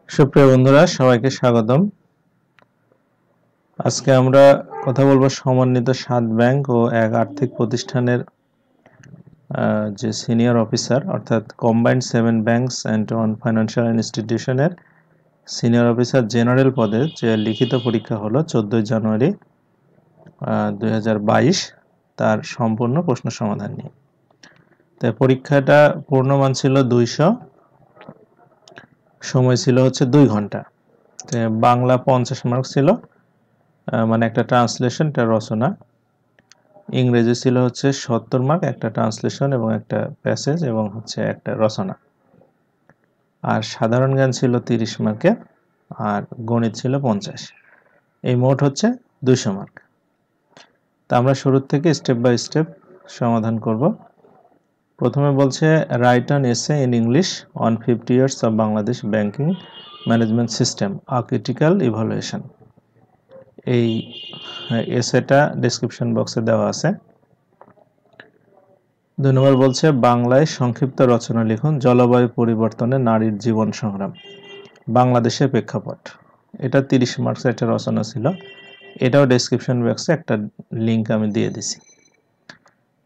সুপ্রিয় বন্ধুরা, সবাইকে স্বাগতম। আজকে আমরা কথা বলবো সমন্বিত 7 ব্যাংক ও এক আর্থিক প্রতিষ্ঠানের যে সিনিয়র অফিসার, অর্থাৎ কম্বাইন্ড 7 ব্যাংকস অ্যান্ড 1 ফাইন্যান্সিয়াল ইনস্টিটিউশনের সিনিয়র অফিসার জেনারেল পদে যে লিখিত পরীক্ষা হলো 14 জানুয়ারি 2022, তার সম্পূর্ণ প্রশ্ন সমাধান নিয়ে। তাই পরীক্ষাটা পূর্ণমান ছিল 200, সময় ছিল হচ্ছে 2 ঘন্টা। বাংলা 50 মার্ক ছিল, মানে একটা ট্রান্সলেশন, একটা রচনা। ইংরেজি ছিল হচ্ছে 70 মার্ক, একটা ট্রান্সলেশন এবং একটা প্যাসেজ এবং হচ্ছে একটা রচনা। আর সাধারণ জ্ঞান ছিল 30 মার্কের, আর গণিত ছিল 50। এই মোট হচ্ছে 200 মার্ক। তা আমরা শুরু থেকে স্টেপ বাই স্টেপ সমাধান করব। প্রথমে বলছে write an essay in English on 50 years of Bangladesh banking management system, a critical evaluation. এই এসেটা ডেসক্রিপশন বক্সে দেওয়া আছে। 2 নম্বর বলছে বাংলায় সংক্ষিপ্ত রচনা লিখুন, জলবায়ু পরিবর্তনে নারীর জীবন সংগ্রাম, বাংলাদেশের প্রেক্ষাপট। এটা 30 মার্কসের একটা রচনা ছিল, এটাও ডেসক্রিপশন বক্সে একটা লিঙ্ক আমি দিয়ে দিছি।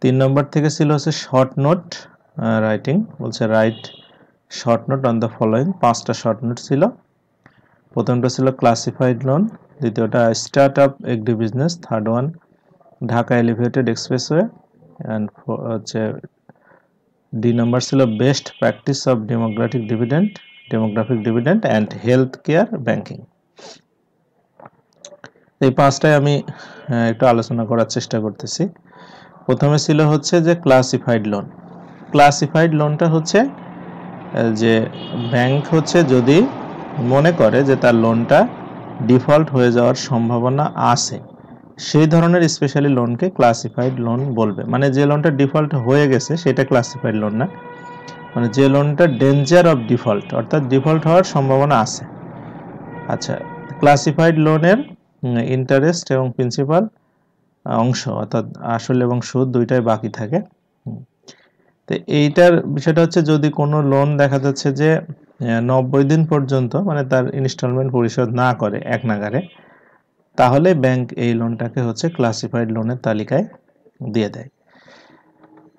3 নম্বর থেকে ছিল হচ্ছে শর্ট নোট রাইটিং, বলছে write short note on the following. 5টা শর্ট নোট ছিল। প্রথমটা ছিল ক্লাসিফাইড লোন, দ্বিতীয়টা start up agri business, third one Dhaka elevated expressway, and হচ্ছে ডি নাম্বার ছিল best practice of demographic dividend and health care banking. এই 5টাই আমি একটু আলোচনা করার চেষ্টা করতেছি। প্রথমে ছিল হচ্ছে যে ক্লাসিফাইড লোন। ক্লাসিফাইড লোনটা হচ্ছে যে ব্যাংক হচ্ছে যদি মনে করে যে তার লোনটা ডিফল্ট হয়ে যাওয়ার সম্ভাবনা আছে, সেই ধরনের স্পেশালি লোনকে ক্লাসিফাইড লোন বলবে। মানে যে লোনটা ডিফল্ট হয়ে গেছে সেটা ক্লাসিফাইড লোন না, মানে যে লোনটা ডেঞ্জার অফ ডিফল্ট, অর্থাৎ ডিফল্ট হওয়ার সম্ভাবনা আছে। আচ্ছা, ক্লাসিফাইড লোনের ইন্টারেস্ট এবং প্রিন্সিপাল অংশ, অর্থাৎ আসল এবং সুদ দুইটাই বাকি থাকে। তো এইটার বিষয়টা হচ্ছে যদি কোনো লোন দেখা যাচ্ছে যে 90 দিন পর্যন্ত মানে তার ইনস্টলমেন্ট পরিশোধ না করে এক নাগারে, তাহলে ব্যাংক এই লোনটাকে হচ্ছে ক্লাসিফাইড লোনের তালিকায় দিয়ে দেয়।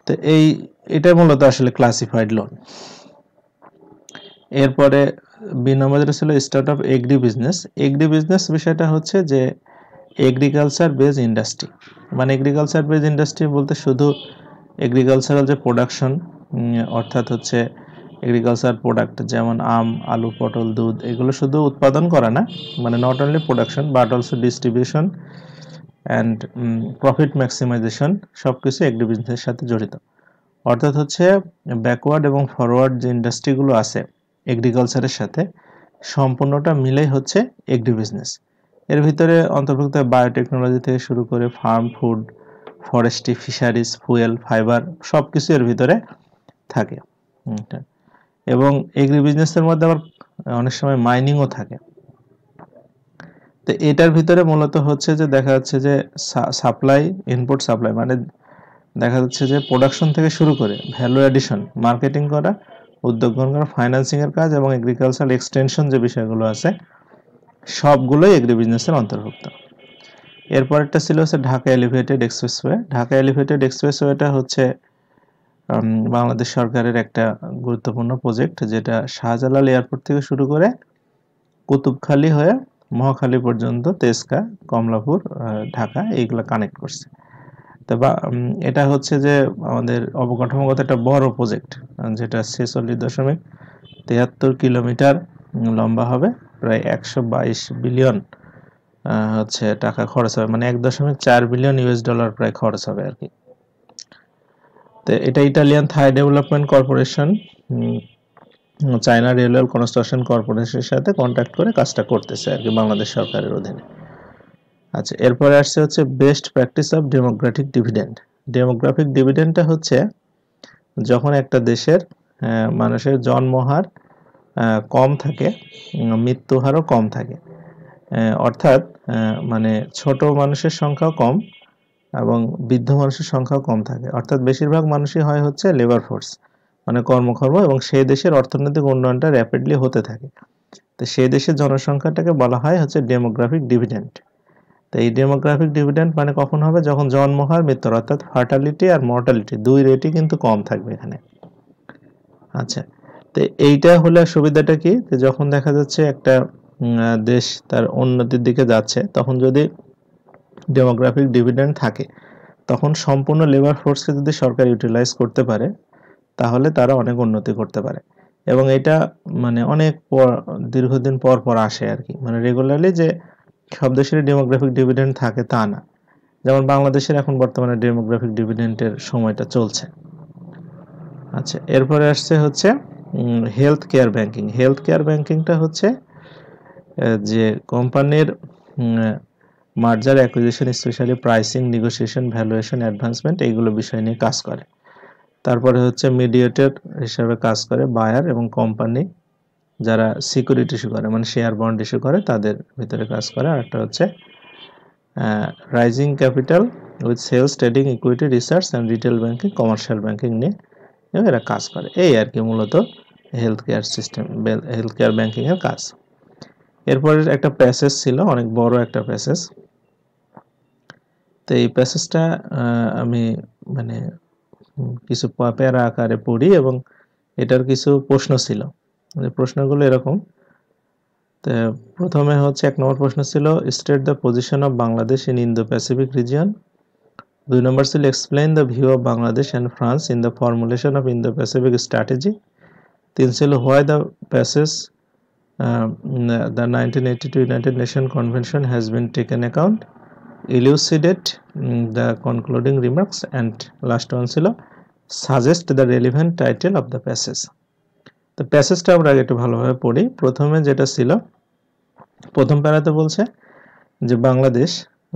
তো এটা মূলত আসলে ক্লাসিফাইড লোন। এরপরে বি নম্বরে ছিল start up agri business. Agri business বিষয়টা হচ্ছে যে এগ্রিকালচার বেজ ইন্ডাস্ট্রি, মানে এগ্রিকালচার বেজ ইন্ডাস্ট্রি বলতে শুধু এগ্রিকালচারাল যে প্রোডাকশন, অর্থাৎ হচ্ছে এগ্রিকালচার প্রোডাক্ট যেমন আম, আলু, পটল, দুধ, এগুলো শুধু উৎপাদন করা না, মানে not only production but also distribution and profit maximisation, সব কিছু এগ্রি বিজনেসের সাথে জড়িত। অর্থাৎ হচ্ছে ব্যাকওয়ার্ড এবং ফরওয়ার্ড যে ইন্ডাস্ট্রিগুলো আছে এগ্রিকালচারের সাথে, সম্পূর্ণটা মিলেই হচ্ছে এগ্রি বিজনেস। এর ভিতরে অন্তর্ভুক্ত বায়োটেকনোলজি থেকে শুরু করে farm, food, forestry, fisheries, fuel, fibre, সব কিছু এর ভিতরে থাকে। এবং এগ্রি বিজনেসের মধ্যে আবার অনেক সময় মাইনিংও থাকে। তো এটার ভিতরে মূলত হচ্ছে যে দেখা যাচ্ছে যে সাপ্লাই, ইনপুট সাপ্লাই, মানে দেখা যাচ্ছে যে প্রোডাকশন থেকে শুরু করে ভ্যালু অ্যাডিশন, মার্কেটিং করা, উদ্যোগ গ্রহণ করা, ফাইন্যান্সিং এর কাজ এবং এগ্রিকালচারাল এক্সটেনশন যে বিষয়গুলো আছে সবগুলোই এগ্রি বিজনেসের অন্তর্ভুক্ত। এরপরেরটা ছিল হচ্ছে Dhaka elevated expressway. Dhaka elevated এক্সপ্রেসওয়েটা হচ্ছে বাংলাদেশ সরকারের একটা গুরুত্বপূর্ণ প্রজেক্ট, যেটা শাহজালাল এয়ারপোর্ট থেকে শুরু করে কুতুবখালী হয়ে মহাখালী পর্যন্ত, তেজগাঁ, কমলাপুর, ঢাকা, এইগুলো কানেক্ট করছে। তো এটা হচ্ছে যে আমাদের অবকাঠামোগত একটা বড় প্রজেক্ট, যেটা 46.73 কিলোমিটার লম্বা হবে, প্রায় 122 বিলিয়ন হচ্ছে টাকা খরচ হবে, মানে 1.4 বিলিয়ন ইউএস ডলার প্রায় খরচ হবে আর কি। তো এটা Italian Thai development corporation, China railway construction কর্পোরেশনের সাথে কন্ট্যাক্ট করে কাজটা করতেছে আর কি, বাংলাদেশ সরকারের অধীনে। আচ্ছা, এরপরে আসছে হচ্ছে best practice of demographic dividend. Demographic ডিভিডেন্ডটা হচ্ছে যখন একটা দেশের মানুষের জন্মহার কম থাকে, মৃত্যু হারও কম থাকে, অর্থাৎ মানে ছোট মানুষের সংখ্যাও কম এবং বৃদ্ধ মানুষের সংখ্যাও কম থাকে, অর্থাৎ বেশিরভাগ মানুষই হয় হচ্ছে লেবার ফোর্স, মানে কর্মক্ষম, এবং সেই দেশের অর্থনৈতিক উন্নয়নটা র্যাপিডলি হতে থাকে। তো সেই দেশের জনসংখ্যাটাকে বলা হয় হচ্ছে ডেমোগ্রাফিক ডিভিডেন্ড। তো এই ডেমোগ্রাফিক ডিভিডেন্ড মানে কখন হবে, যখন জন্ম হার মৃত্যুর অর্থাৎ ফার্টালিটি আর মর্টালিটি দুই রেটই কিন্তু কম থাকবে এখানে। আচ্ছা, তো এইটা হলে সুবিধাটা কি, যখন দেখা যাচ্ছে একটা দেশ তার উন্নতির দিকে যাচ্ছে তখন যদি ডেমোগ্রাফিক ডিভিডেন্ড থাকে তখন সম্পূর্ণ লেবার ফোর্সকে যদি সরকার ইউটিলাইজ করতে পারে তাহলে তারা অনেক উন্নতি করতে পারে। এবং এটা মানে অনেক দীর্ঘদিন পর পর আসে আর কি, মানে রেগুলারলি যে সব দেশেরই ডেমোগ্রাফিক ডিভিডেন্ড থাকে তা না। যেমন বাংলাদেশের এখন বর্তমানে ডেমোগ্রাফিক ডিভিডেন্ডের সময়টা চলছে। আচ্ছা, এরপরে আসছে হচ্ছে health care banking. Health care ব্যাংকিংটা হচ্ছে যে কোম্পানির merger acquisition, specially pricing, negotiation, valuation, advancement এইগুলো বিষয় নিয়ে কাজ করে। তারপরে হচ্ছে মিডিয়েটর হিসাবে কাজ করে বায়ার এবং কোম্পানি যারা সিকিউরিটি ইস্যু করে মানে শেয়ার বন্ড ইস্যু করে তাদের ভিতরে কাজ করে। আর একটা হচ্ছে raising capital with sales, trading, equity, research and retail banking, commercial banking নিয়ে এরা কাজ করে। এই আর কি মূলত health care system, health care ব্যাংকিংয়ের কাজ। এরপরে একটা প্যাসেজ ছিল, অনেক বড় একটা প্যাসেজ। তো এই প্যাসেজটা আমি মানে কিছু প্যারা আকারে পড়ি এবং এটার কিছু প্রশ্ন ছিল। প্রশ্নগুলো এরকম। তো প্রথমে হচ্ছে 1 নম্বর প্রশ্ন ছিল state the position of Bangladesh in Indo Pacific region. 2 নম্বর ছিল explain the view of Bangladesh and France in the formulation of Indo Pacific strategy. 3 ছিল why the passage the 1982 United Nations Convention has been taken account, elucidate the concluding remarks, and last one ছিল suggest the relevant title of the passage. তো প্যাসেজটা আমরা আগে একটু ভালোভাবে পড়ি। প্রথমে যেটা ছিল, প্রথম প্যারাতে বলছে যে Bangladesh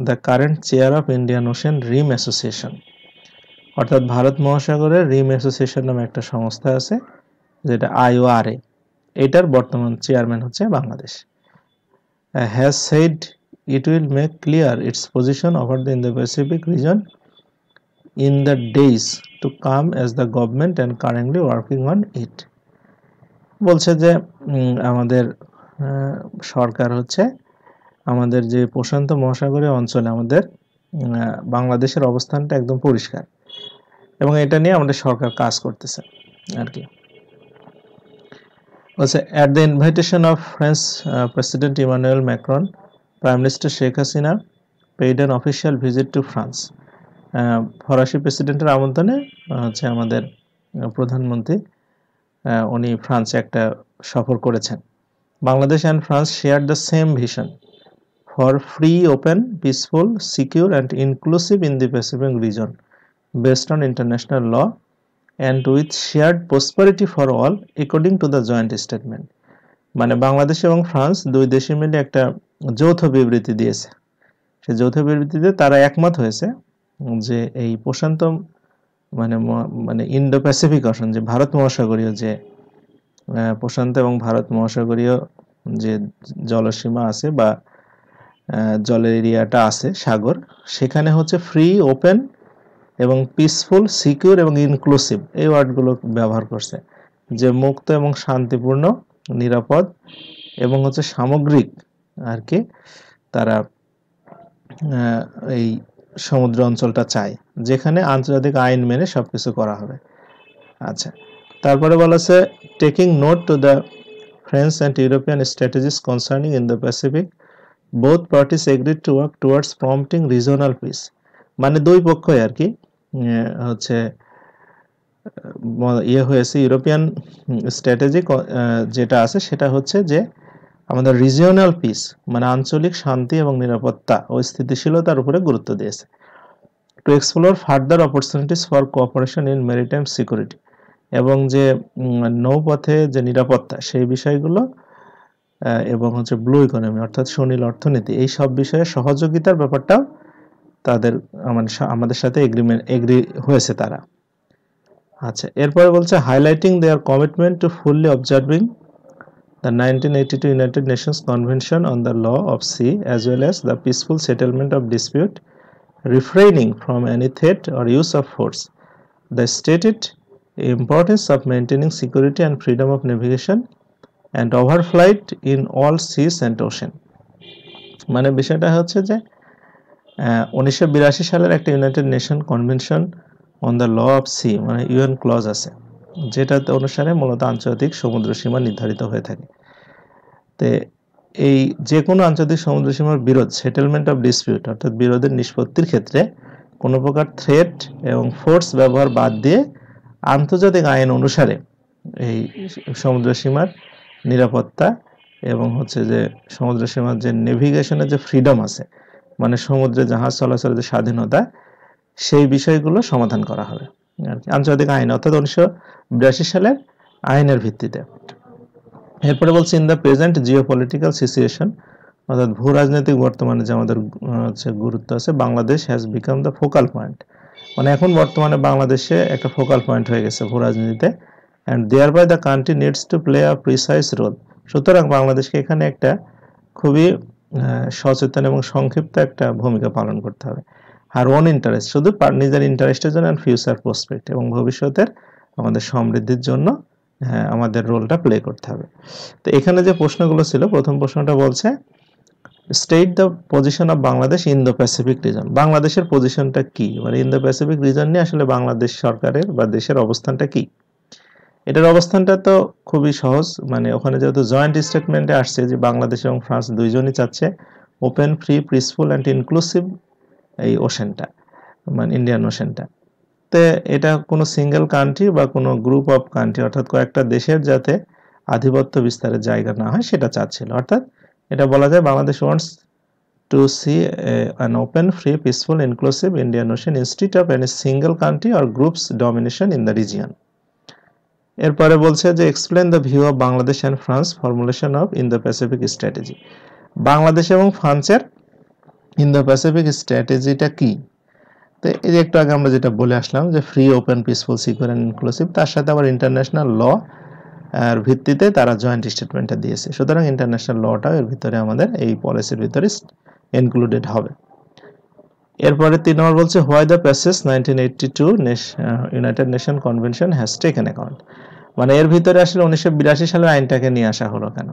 the current chair of Indian ocean Rim association, অর্থাৎ ভারত মহাসাগরের রিম অ্যাসোসিয়েশন নামে একটা সংস্থা আছে যেটা IORA, এটার বর্তমান চেয়ারম্যান হচ্ছে Bangladesh. Has said it will make clear its position over the Indo Pacific region in the days to come as the government and currently working on it. বলছে যে আমাদের সরকার হচ্ছে আমাদের যে প্রশান্ত মহাসাগরীয় অঞ্চলে আমাদের বাংলাদেশের অবস্থানটা একদম পরিষ্কার এবং এটা নিয়ে আমাদের সরকার কাজ করতেছে আর কি। বলছে at the invitation of French President Emmanuel Macron, Prime Minister Sheikh Hasina paid an official visit to France. ফরাসি প্রেসিডেন্টের আমন্ত্রণে হচ্ছে আমাদের প্রধানমন্ত্রী উনি ফ্রান্সে একটা সফর করেছেন। Bangladesh and France share the same vision for free, open, peaceful, secure and inclusive in the Pacific region based on international law and with shared prosperity for all according to the joint statement. মানে বাংলাদেশ এবং France দুই দেশে মিলে একটা যৌথ বিবৃতি দিয়েছে। সেই যৌথ বিবৃতিতে তারা একমত হয়েছে যে এই প্রশান্ত মানে ইন্দো প্যাসিফিক অঞ্চল, যে ভারত মহাসাগরীয় যে প্রশান্ত এবং ভারত মহাসাগরীয় যে জলসীমা আছে বা জলের এরিয়াটা আছে সাগর, সেখানে হচ্ছে ফ্রি, ওপেন এবং পিসফুল, সিকিউর এবং ইনক্লুসিভ এই ওয়ার্ডগুলো ব্যবহার করছে, যে মুক্ত এবং শান্তিপূর্ণ, নিরাপদ এবং হচ্ছে সামগ্রিক আর কি তারা এই সমুদ্র অঞ্চলটা চায় যেখানে আন্তর্জাতিক আইন মেনে সবকিছু করা হবে। আচ্ছা, তারপরে বলা আছে taking note to the French and European strategies concerning in the Pacific both parties agreed to work towards prompting regional piece. মানে দুই পক্ষই আর কি হচ্ছে হয়েছে ইউরোপিয়ান স্ট্র্যাটেজি যেটা আছে সেটা হচ্ছে যে আমাদের রিজিওনাল পিস মানে আঞ্চলিক শান্তি এবং নিরাপত্তা ও স্থিতিশীলতার উপরে গুরুত্ব দিয়েছে। To explore further opportunities for cooperation in maritime security, এবং যে নৌপথে যে নিরাপত্তা সেই বিষয়গুলো এবং হচ্ছে ব্লু ইকোনমি অর্থাৎ সুনীল অর্থনীতি এই সব বিষয়ে সহযোগিতার ব্যাপারটাও তাদের আমাদের সাথে এগ্রি হয়েছে তারা। আচ্ছা, এরপরে বলছে highlighting their commitment to fully observing the 1982 United Nations Convention on the Law of Sea as well as the peaceful settlement of dispute, refraining from any threat or use of force. The stated importance of maintaining security and freedom of navigation and overflight in all seas and ocean। মানে বিষয়টা হচ্ছে যে 1982 সালের একটা United Nation Convention on the Law of Sea মানে UN clause আছে, যেটাতে অনুসারে মূলত আন্তর্জাতিক সমুদ্র সীমা নির্ধারিত হয়ে থাকে। তে এই যে কোনো আন্তর্জাতিক সমুদ্র সীমার বিরোধ সেটেলমেন্ট অফ ডিসপিউট অর্থাৎ বিরোধের নিষ্পত্তির ক্ষেত্রে কোনো প্রকার থ্রেট এবং ফোর্স ব্যবহার বাদ দিয়ে আন্তর্জাতিক আইন অনুসারে এই সমুদ্র সীমার নিরাপত্তা এবং হচ্ছে যে সমুদ্র সীমার যে নেভিগেশনের যে ফ্রিডম আছে মানে সমুদ্রে জাহাজ চলাচলের যে স্বাধীনতা সেই বিষয়গুলো সমাধান করা হবে আর কি আন্তর্জাতিক আইন অর্থাৎ 1982 সালের আইনের ভিত্তিতে। এরপরে বলছি in the present geopolitical situation অর্থাৎ ভূ রাজনৈতিক বর্তমানে যে আমাদের হচ্ছে গুরুত্ব আছে Bangladesh has become the focal point মানে এখন বর্তমানে বাংলাদেশে একটা ফোকাল পয়েন্ট হয়ে গেছে ভূ রাজনীতিতে and thereby the country needs to play a precise role. সুতরাং বাংলাদেশকে এখানে একটা খুবই সচেতন এবং সংক্ষিপ্ত একটা ভূমিকা পালন করতে হবে। আর ওন ইন্টারেস্ট শুধু নিজের ইন্টারেস্টের জন্য অ্যান্ড ফিউচার প্রসপেক্ট এবং ভবিষ্যতের আমাদের সমৃদ্ধির জন্য আমাদের রোলটা প্লে করতে হবে। তো এখানে যে প্রশ্নগুলো ছিল প্রথম প্রশ্নটা বলছে state the position of Bangladesh in the Pacific reason. বাংলাদেশের পজিশনটা কি মানে ইন দ্য প্যাসিফিক রিজন নিয়ে আসলে বাংলাদেশ সরকারের বা দেশের অবস্থানটা কি। এটার অবস্থানটা তো খুবই সহজ মানে ওখানে যেহেতু জয়েন্ট স্টেটমেন্টে আসছে যে বাংলাদেশ এবং ফ্রান্স দুইজনই চাচ্ছে open free peaceful and inclusive এই ওশেনটা মানে ইন্ডিয়ান ওশেনটা। তো এটা কোনো সিঙ্গেল কান্ট্রি বা কোনো গ্রুপ অফ কান্ট্রি অর্থাৎ কয়েকটা দেশের যাতে আধিপত্য বিস্তারের জায়গা না হয় সেটা চাচ্ছিল। অর্থাৎ এটা বলা যায় Bangladesh wants to see an open free peaceful inclusive Indian Ocean instead of any single country or groups domination in the region. এরপরে বলছে যে explain the view of Bangladesh and France formulation of in the Pacific strategy. বাংলাদেশ এবং ফ্রান্সের in the Pacific স্ট্র্যাটেজিটা কি। তো এই যে একটু আগে আমরা যেটা বলে আসলাম যে free open peaceful secure and inclusive তার সাথে আবার ইন্টারন্যাশনাল ল এর ভিত্তিতে তারা জয়েন্ট স্টেটমেন্টটা দিয়েছে। সুতরাং ইন্টারন্যাশনাল লটাও এর ভিতরে আমাদের এই পলিসির ভিতরে ইনক্লুডেড হবে। এরপরে 3 নম্বর বলছে why the passage 1982 United Nation convention has taken account মানে এর ভিতরে আসলে 1982 সালের আইনটাকে নিয়ে আসা হলো কেন।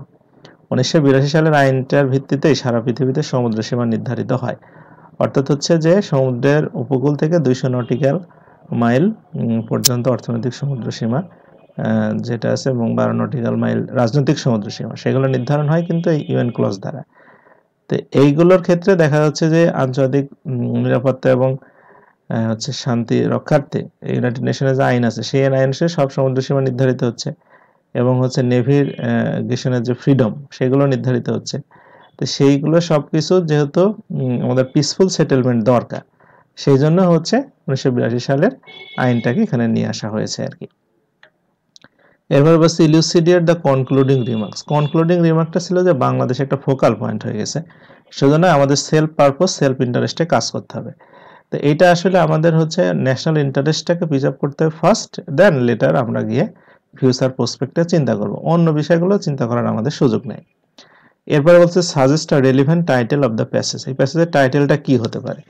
1982 সালের আইনটার ভিত্তিতেই সারা পৃথিবীতে সমুদ্র সীমা নির্ধারিত হয় অর্থাৎ হচ্ছে যে সমুদ্রের উপকূল থেকে 200 নটিক্যাল মাইল পর্যন্ত অর্থনৈতিক সমুদ্র সীমা যেটা আছে এবং 12 নটিক্যাল মাইল রাজনৈতিক সমুদ্র সীমা সেগুলো নির্ধারণ হয় কিন্তু এই ইউএন ক্লজ দ্বারা। তো এইগুলোর ক্ষেত্রে দেখা যাচ্ছে যে আন্তর্জাতিক নিরাপত্তা এবং হচ্ছে শান্তি রক্ষার্থে ইউনাইটেড নেশনের যে আইন আছে সেই আইন অনুসারে সব সমুদ্র সীমা নির্ধারিত হচ্ছে এবং হচ্ছে নেভিগেশনের যে ফ্রিডম সেগুলো নির্ধারিত হচ্ছে। তো সেইগুলো সবকিছু যেহেতু আমাদের পিসফুল সেটেলমেন্ট দরকার সেই জন্য হচ্ছে 1982 সালের আইনটাকে এখানে নিয়ে আসা হয়েছে আর কি। এরপর বলছি ইলুসিডিয়েট দ্য কনক্লুডিং রিমার্কস। কনক্লুডিং রিমার্কটা ছিল যে বাংলাদেশ একটা ফোকাল পয়েন্ট হয়ে গেছে সেজন্য আমাদের সেলফ পারপোজ সেলফ ইন্টারেস্টে কাজ করতে হবে। তো এটা আসলে আমাদের হচ্ছে ন্যাশনাল ইন্টারেস্টটাকে প্রিজার্ভ করতে হবে ফার্স্ট দেন লেটার আমরা গিয়ে ফিউচার প্রসপেক্টে চিন্তা করব অন্য বিষয়গুলো চিন্তা করার আমাদের সুযোগ নেই। এরপরে বলছে suggest a relevant title of the passage. এই প্যাসেজের টাইটেলটা কি হতে পারে।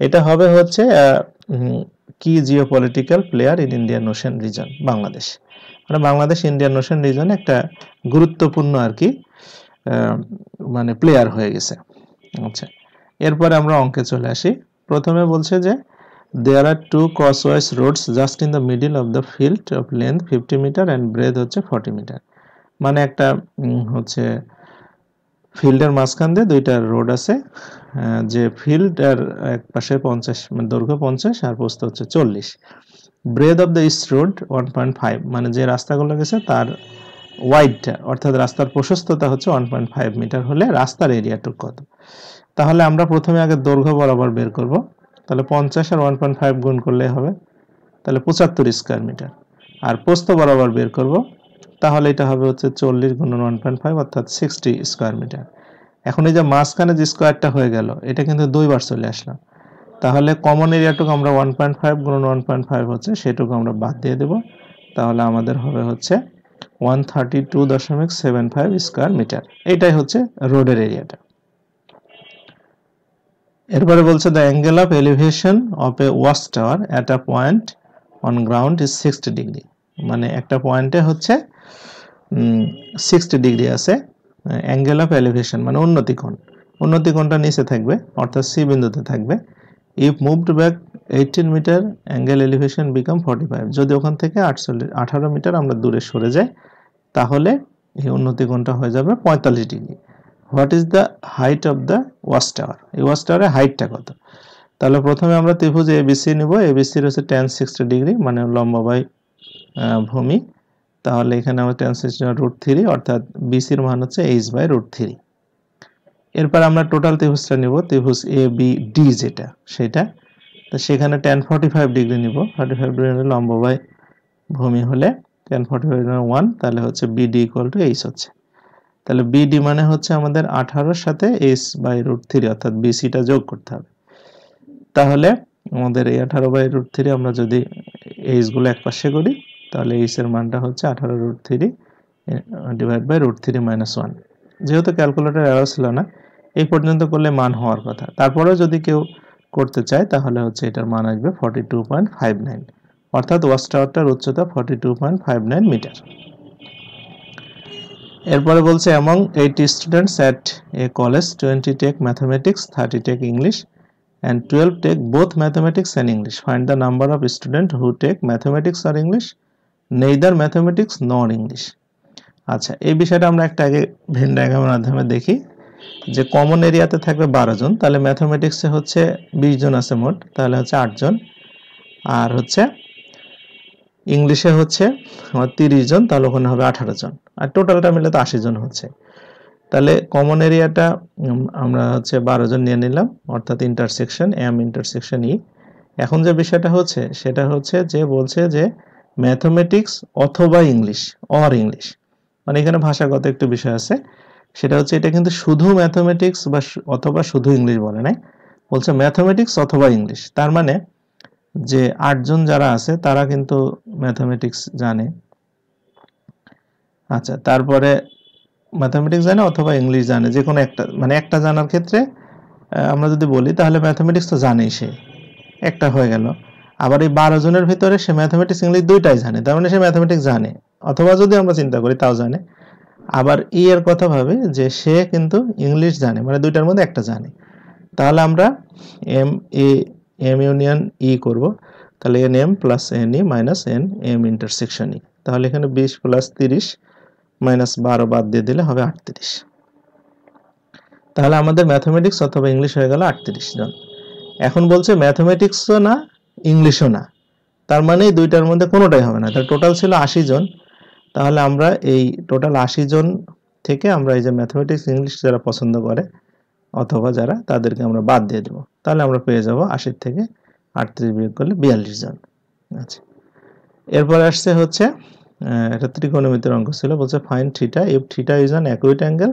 এটা হবে হচ্ছে কি geopolitical player in Indian ocean reason Bangladesh মানে বাংলাদেশ ইন্ডিয়ান ওশেন রিজনে একটা গুরুত্বপূর্ণ আর কি মানে প্লেয়ার হয়ে গেছে। আচ্ছা এরপরে আমরা অঙ্কে চলে আসি। প্রথমে বলছে যে there are 2 crosswise roads just in the middle of the field of length 50 metre and breadth হচ্ছে 40 মিটার মানে একটা হচ্ছে ফিল্ডের মাঝখান দিয়ে দুইটা রোড আছে যে ফিল্ড আর এক পাশে 50 মানে দৈর্ঘ্য 50 আর প্রস্থ হচ্ছে 40। Breadth of the east road 1.5 মানে যে রাস্তাগুলো গেছে তার ওয়াইডটা অর্থাৎ রাস্তার প্রশস্ততা হচ্ছে 1.5 মিটার হলে রাস্তার এরিয়াটুকু কত। তাহলে আমরা প্রথমে আগে দৈর্ঘ্য বরাবর বের করব তাহলে 50 আর 1.5 গুণ করলে হবে তাহলে 75 স্কয়ার মিটার আর প্রস্থ বরাবর বের করব তাহলে এটা হবে হচ্ছে 40 গুণ 1.5 অর্থাৎ 60 স্কয়ার মিটার। এখন এই যে মাঝখানে যে স্কয়ারটা হয়ে গেল এটা কিন্তু দুইবার চলে আসলো তাহলে কমন এরিয়াটুকু আমরা 1.5 গুণ 1.5 হচ্ছে সেটুকু আমরা বাদ দিয়ে দেব তাহলে আমাদের হবে হচ্ছে 132.75 স্কয়ার মিটার। এটাই হচ্ছে রোডের এরিয়াটা। এরপরে বলছে the angle of elevation of A watch tower at a point on ground is 60 degree মানে একটা পয়েন্টে হচ্ছে 60 ডিগ্রি আছে অ্যাঙ্গেল অফ এলিভেশন মানে উন্নতি কোণটা নিচে থাকবে অর্থাৎ সি বিন্দুতে থাকবে। If moved back 18 metre angle elevation become 45, যদি ওখান থেকে 18 মিটার আমরা দূরে সরে যাই তাহলে এই উন্নতি কোণটা হয়ে যাবে 45 degree. What is the height of the watch tower, এই ওয়াচ টাওয়ারের হাইটটা কত? তাহলে প্রথমে আমরা ত্রিভুজ এবিসি নিব, এবিসির হচ্ছে tan 60 ডিগ্রি মানে লম্ব বাই ভূমি। তাহলে এখানে আমরা tan 60 √3 অর্থাৎ বিসির মান হচ্ছে h/√3। এরপর আমরা টোটাল ত্রিভুজটা নিব, ত্রিভুজ এ বি ডি যেটা সেটা, তো সেখানে tan 45 ডিগ্রি নিব, 45 ডিগ্রি লম্ব বাই ভূমি হলে tan 45 1, তাহলে হচ্ছে বিডি ইকুয়াল টু h হচ্ছে। তাহলে বিডি মানে হচ্ছে আমাদের 18 সাথে h/√3 অর্থাৎ বিসিটা যোগ করতে হবে। তাহলে আমাদের এই 18/√3 আমরা যদি h গুলো একপাশে করি তাহলে h এর মানটা হচ্ছে 18√3 ডিভাইড বাই √3 - 1। যেহেতু ক্যালকুলেটর অ্যালাউ ছিল না এই পর্যন্ত করলে মান হওয়ার কথা, তারপরেও যদি কেউ করতে চায় তাহলে হচ্ছে এটার মান আসবে 42.59 অর্থাৎ ওয়াচ টাওয়ারটার উচ্চতা 42.59 মিটার। এরপরে বলছে among 80 students at a college 20 take mathematics, 30 take English and 12 take both mathematics and English. Find the number of students who take mathematics or English, neither mathematics nor English. আচ্ছা, এই বিষয়টা আমরা একটা আগে when ডায়াগ্রামের মাধ্যমে দেখি যে কমন এরিয়াতে থাকবে 12 জন, তাহলে ম্যাথমেটিক্সে হচ্ছে 20 জন আছে মোট, তাহলে হচ্ছে 8 জন, আর হচ্ছে ইংলিশে হচ্ছে আমার 30 জন, তাহলে ওখানে হবে 18 জন, আর টোটালটা মিলে তো 80 জন হচ্ছে। তাহলে কমন এরিয়াটা আমরা হচ্ছে 12 জন নিয়ে নিলাম অর্থাৎ ইন্টারসেকশন এম ইন্টারসেকশন ই। এখন যে বিষয়টা হচ্ছে সেটা হচ্ছে যে বলছে যে ম্যাথমেটিক্স অথবা ইংলিশ অর ইংলিশ, মানে এখানে ভাষাগত একটু বিষয় আছে, সেটা হচ্ছে এটা কিন্তু শুধু ম্যাথমেটিক্স বা অথবা শুধু ইংলিশ বলে নাই, বলছে ম্যাথমেটিক্স অথবা ইংলিশ। তার মানে যে 8 জন যারা আছে তারা কিন্তু ম্যাথমেটিক্স জানে, আচ্ছা, তারপরে ম্যাথমেটিক্স জানে অথবা ইংলিশ জানে, যে কোনো একটা, মানে একটা জানার ক্ষেত্রে আমরা যদি বলি তাহলে ম্যাথমেটিক্স তো জানেই, সে একটা হয়ে গেল। আবার এই 12 জনের ভিতরে সে ম্যাথমেটিক্স ইংলিশ দুইটাই জানে, তার মানে সে ম্যাথমেটিক্স জানে, অথবা যদি আমরা চিন্তা করি তাও জানে। আবার ই এর কথা ভাবে যে সে কিন্তু ইংলিশ জানে, মানে দুইটার মধ্যে একটা জানে, তাহলে আমরা এম ইউনিয়ন ই করব, তাহলে n M plus n E minus n M intersection E, তাহলে এখানে 20 প্লাস 30 মাইনাস 12 বাদ দিয়ে দিলে হবে 38। তাহলে আমাদের ম্যাথমেটিক্স অথবা ইংলিশ হয়ে গেল 38 জন। এখন বলছে ম্যাথমেটিক্সও না ইংলিশও না, তার মানে এই দুইটার মধ্যে কোনোটাই হবে না, তার টোটাল ছিল 80 জন। তাহলে আমরা এই টোটাল 80 জন থেকে আমরা এই যে ম্যাথমেটিক্স ইংলিশ যারা পছন্দ করে অথবা যারা, তাদেরকে আমরা বাদ দিয়ে দেবো, তাহলে আমরা পেয়ে যাব 80 থেকে 38 বিয়োগ করলে 42 জন। আচ্ছা, এরপর আসছে হচ্ছে এটা ত্রিকোণমিতির অঙ্ক ছিল, বলছে find theta if theta is an acute angle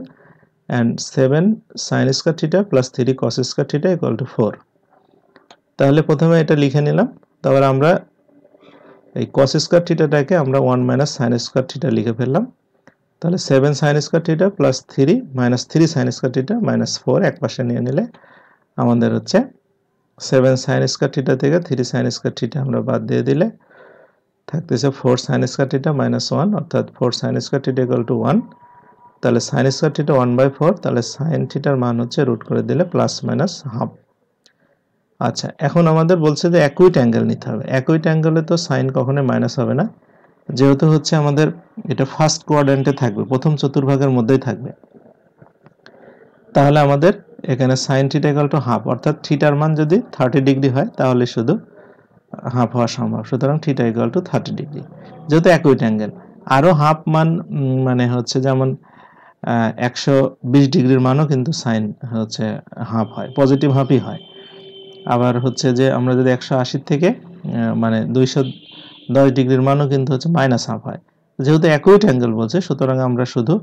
and 7 sin square theta plus 3 cos square theta equal to 4। তাহলে প্রথমে এটা লিখে নিলাম, তারপর আমরা এই cos square theta টাকে আমরা 1 minus sin square theta লিখে ফেললাম, তাহলে 7 sin square theta plus 3 minus 3 sin square theta minus 4 এক পাশে নিয়ে নিলে আমাদের হচ্ছে 7 sin square theta থেকে 3 sin square theta আমরা বাদ দিয়ে দিলে থাকতেছে 4 sin square theta minus 1 অর্থাৎ 4 sin square theta equal to 1। তাহলে sin square theta 1/4, তাহলে sin থিটার মান হচ্ছে রুট করে দিলে প্লাস মাইনাস হাফ। আচ্ছা, এখন আমাদের বলছে যে অ্যাকুইট অ্যাঙ্গেল নিতে হবে, অ্যাকুইট অ্যাঙ্গেলে তো সাইন কখনোই মাইনাস হবে না, যেহেতু হচ্ছে আমাদের এটা ফার্স্ট কোয়াড্র্যান্টে থাকবে, প্রথম চতুর্ভাগের মধ্যেই থাকবে, তাহলে আমাদের এখানে sin theta equal to half, অর্থাৎ থিটার মান যদি 30 ডিগ্রি হয় তাহলে শুধু হাফ হওয়া সম্ভব, সুতরাং থিটা ইকুয়াল টু 30 ডিগ্রি, যেহেতু অ্যাকুইট অ্যাঙ্গেল। আরও হাফ মান মানে হচ্ছে যেমন 120 ডিগ্রির মানও কিন্তু সাইন হচ্ছে হাফ হয়, পজিটিভ হাফই হয়। আবার হচ্ছে যে আমরা যদি 180 থেকে মানে 210 ডিগ্রির মানও কিন্তু হচ্ছে মাইনাস হাফ হয়, যেহেতু অ্যাকুইট অ্যাঙ্গেল বলছে সুতরাং আমরা শুধু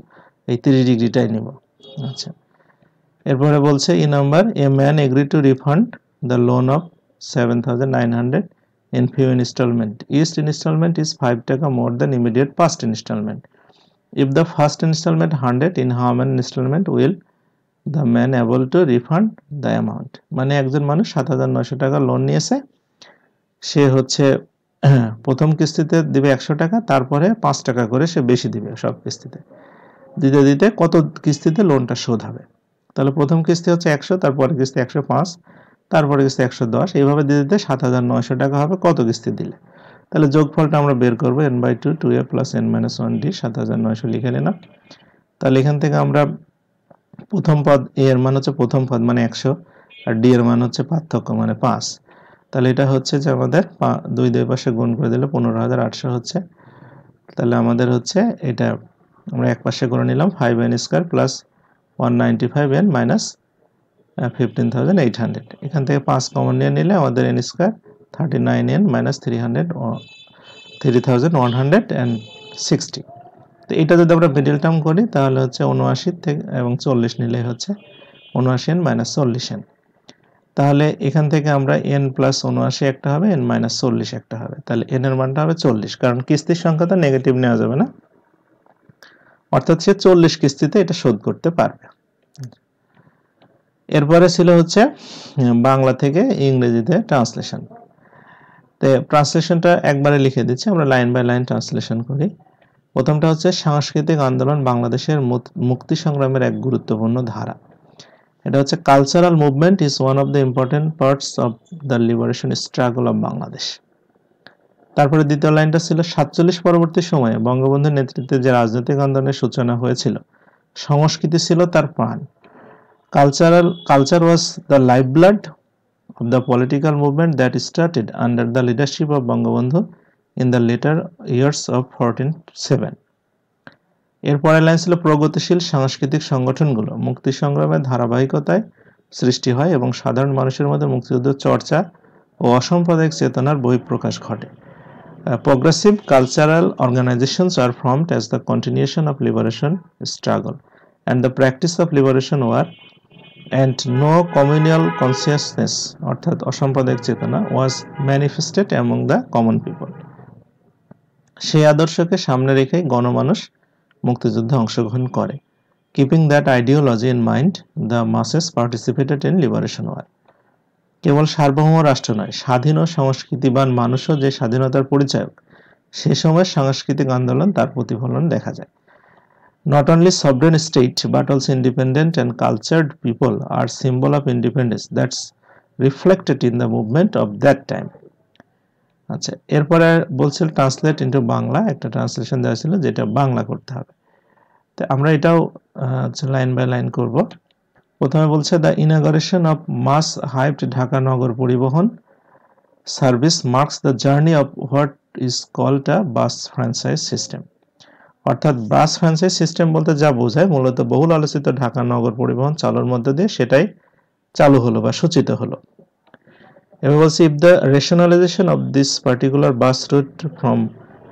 এই 30 ডিগ্রিটাই নিব। আচ্ছা, এরপরে বলছে E number a man agree to refund the loan of 7,900 in few installment. Each installment is 5 টাকা more than immediate past installment. If the first installment 100, in how many installment will the man able to refund the amount? মানে একজন মানুষ 7,900 টাকা loan নিয়েছে, সে হচ্ছে প্রথম কিস্তিতে দিবে 100 টাকা, তারপরে 5 টাকা করে সে বেশি দিবে সব কিস্তিতে, দিতে দিতে কত কিস্তিতে লোনটা শোধ হবে। তাহলে প্রথম কিস্তি হচ্ছে 100, তারপরে কিস্তি 105, তারপরে কিস্তি 110, এইভাবে দিতে দিতে 7,900 টাকা হবে কত কিস্তি দিলে। তাহলে যোগফলটা আমরা বের করবো n/2 2a প্লাস n-1d 7,900 লিখে নিলাম। তাহলে এখান থেকে আমরা প্রথম পদ a এর মান হচ্ছে প্রথম পদ মানে 100, আর d এর মান হচ্ছে পার্থক্য মানে 5। তাহলে এটা হচ্ছে যে আমাদের 2 পাশে গুণ করে দিলে 15,800 হচ্ছে। তাহলে আমাদের হচ্ছে এটা আমরা এক পাশে করে নিলাম 5n² প্লাস 195n মাইনাস 15,800। এখান থেকে 5 কমন নিয়ে নিলে আমাদের n² 39n মাইনাস 3,160। তো এটা যদি আমরা মিডল টার্ম করি তাহলে হচ্ছে 79 থেকে এবং 40 নিলে হচ্ছে 79n মাইনাস 40n। তাহলে এখান থেকে আমরা n প্লাস 79 একটা হবে, n মাইনাস 40 একটা হবে। তাহলে n এর মানটা হবে 40, কারণ কিস্তির সংখ্যাটা নেগেটিভ নেওয়া যাবে না, অর্থাৎ সে 40 কিস্তিতে এটা শোধ করতে পারবে। এরপরে ছিল হচ্ছে বাংলা থেকে ইংরেজিতে ট্রান্সলেশন। তো ট্রান্সলেশনটা একবারে লিখে দিচ্ছি, আমরা লাইন বাই লাইন ট্রান্সলেশন করি। প্রথমটা হচ্ছে সাংস্কৃতিক আন্দোলন বাংলাদেশের মুক্তি সংগ্রামের এক গুরুত্বপূর্ণ ধারা। এটা হচ্ছে cultural movement is one of the important parts of the liberation struggle of Bangladesh. তারপরে দ্বিতীয় লাইনটা ছিল 47 পরবর্তী সময়ে বঙ্গবন্ধুর নেতৃত্বে যে রাজনৈতিক আন্দোলনের সূচনা হয়েছিল, সংস্কৃতি ছিল তার প্রাণ। Culture was the lifeblood of the political movement that started under the leadership of Bangabandhu in the later years of 1407. এরপরের লাইন ছিল প্রগতিশীল সাংস্কৃতিক সংগঠনগুলো মুক্তি সংগ্রামের ধারাবাহিকতায় সৃষ্টি হয় এবং সাধারণ মানুষের মধ্যে মুক্তিযুদ্ধের চর্চা ও অসাম্প্রদায়িক চেতনার বহিঃপ্রকাশ ঘটে। Progressive cultural organizations are formed as the continuation of liberation struggle and the practice of liberation war, and no communal consciousness অর্থাৎ অসাম্প্রদায়িক চেতনা was manifested among the common people. সেই আদর্শকে সামনে রেখে গণমানুষ মুক্তিযুদ্ধে অংশগ্রহণ করে। Keeping that ideology in mind, the masses participated in liberation war. কেবল সার্বভৌম রাষ্ট্র নয়, স্বাধীন ও সংস্কৃতিবান মানুষও যে স্বাধীনতার পরিচায়ক, সে সময় সাংস্কৃতিক আন্দোলন তার প্রতিফলন দেখা যায়। Not only sovereign state but also independent and cultured people are symbol of independence that's reflected in the movement of that time. আচ্ছা, এরপরে বলছিল ট্রান্সলেট ইনটু বাংলা, একটা ট্রান্সলেশন দেওয়া ছিল যেটা বাংলা করতে হবে। তো আমরা এটাও লাইন বাই লাইন করব। প্রথমে বলছে the inauguration of much hyped Dhaka Nagar Paribahan service marks the journey of what is called a bus franchise system. অর্থাৎ বাস ফ্র্যাঞ্চাইজ সিস্টেম বলতে যা বোঝায় মূলত বহুল আলোচিত ঢাকা নগর পরিবহন চালুর মধ্যে দিয়ে সেটাই চালু হলো বা সূচিত হলো। এবার বলছি if the rationalisation of this particular bus route from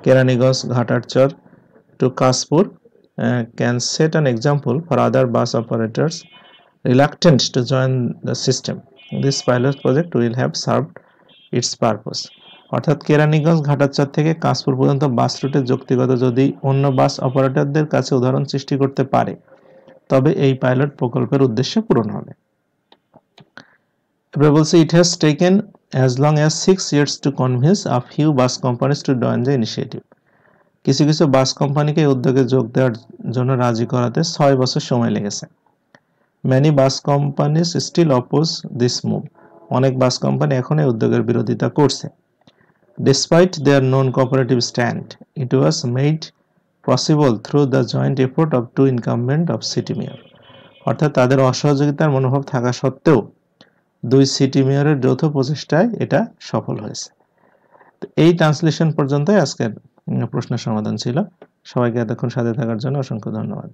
Keraniganj Ghatarchar to Kashpur can set an example for other bus operators reluctant to join the system, this pilot project will have served its purpose. অর্থাৎ কেরানীগঞ্জ ঘাটারচর থেকে কাশপুর পর্যন্ত বাস রুটের যৌক্তিকতা যদি অন্য বাস অপারেটরদের কাছে উদাহরণ সৃষ্টি করতে পারে, তবে এই পাইলট প্রকল্পের উদ্দেশ্য পূরণ হবে। এবার বলছে it has taken as long as 6 years to convince a few bus companies to join the initiative. কিছু কিছু বাস কোম্পানিকে উদ্যোগে যোগ দেওয়ার জন্য রাজি করাতে 6 বছর সময় লেগেছে। Many bus companies still oppose this move. অনেক বাস কোম্পানি এখন এই উদ্যোগের বিরোধিতা করছে। Despite their non-cooperative stand, it was made possible through the joint effort of two incumbent of city mayor. অর্থাৎ তাদের অসহযোগিতার মনোভাব থাকা সত্ত্বেও দুই সিটি মেয়রের যৌথ প্রচেষ্টায় এটা সফল হয়েছে। এই ট্রান্সলেশন পর্যন্তই আজকের প্রশ্নের সমাধান ছিল। সবাইকে এতক্ষণ সাথে থাকার জন্য অসংখ্য ধন্যবাদ।